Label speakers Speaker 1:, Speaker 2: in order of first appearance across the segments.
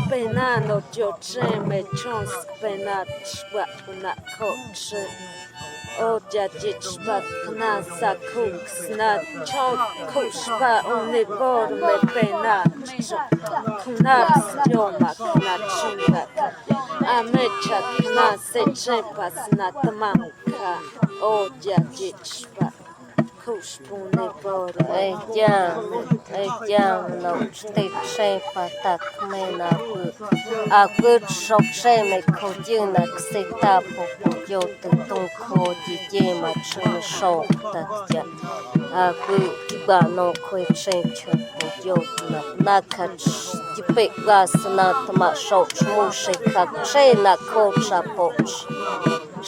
Speaker 1: penano joche me chons penat na coche o jajishpa na sakuks na chon kushpa unibor me penat kunaps yoma na chingat amecha na sechepas na tamanka o jajishpa kushpune bor
Speaker 2: Ejam no cztery patak mena a good shop shame kojina kseta popo ton kodi jema chun shop tatja a good ba no koi chencha pojo na kach tipe gas na tma shop mushe kak chena kocha poch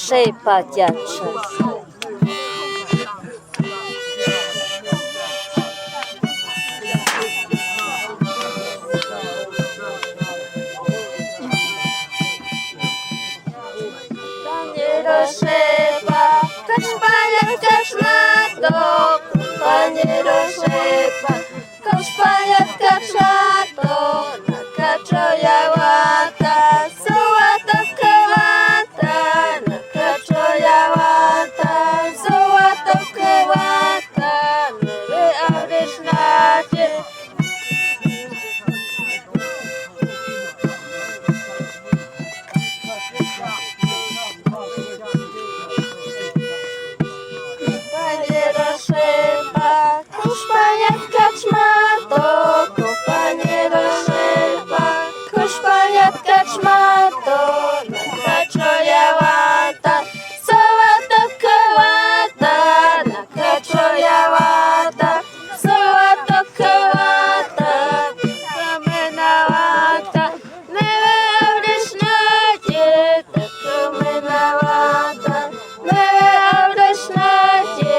Speaker 2: shepa jacha
Speaker 1: Shepa, kaszpania kacznato, panie Roszepa, kaszpania kacznato, na kaczoja łata, złota kałata, na kaczoja łata, złota kałata, my adysz nadzie. Panie Roszepa, kuszpania kaczmato, panie Roszepa, kuszpania kaczmato, na kaczoja łata, złota kałata, na kaczoja łata, złota kałata, kamena łata, my adysz nadzie, kamena łata, my adysz nadzie.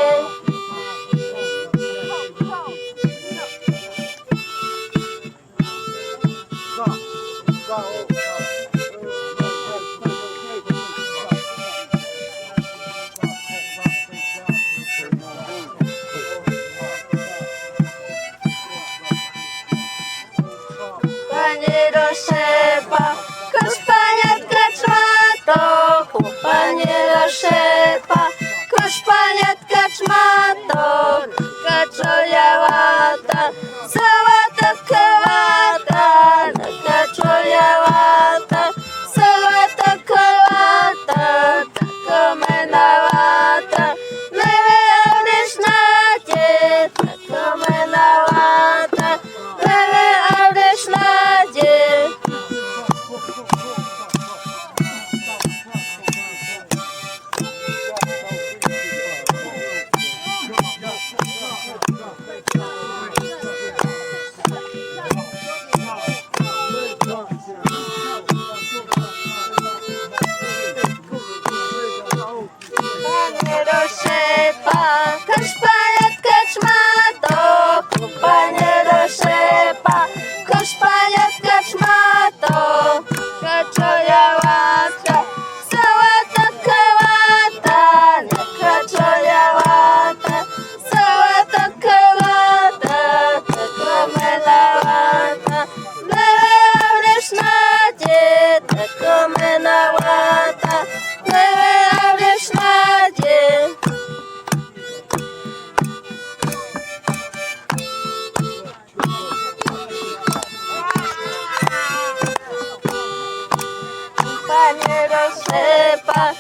Speaker 1: Panie Roszepa, koszpania kaczmato, panie Roszepa, koszpania kaczmato, na kaczoja łata, złota kałata, na kaczoja łata, złota kałata, taka mena łata, my adysz nadzie, taka mena łata, my adysz nadzie. Panie Roszepa, kaszpania kaczmato, panie Roszepa, kaszpania kaczmato, kaczoja łata, złota kałata, na kaczoja łata, złota kałata, taka mena łata, my adysz nadzie, taka mena łata, my adysz nadzie. Panie Roszepa,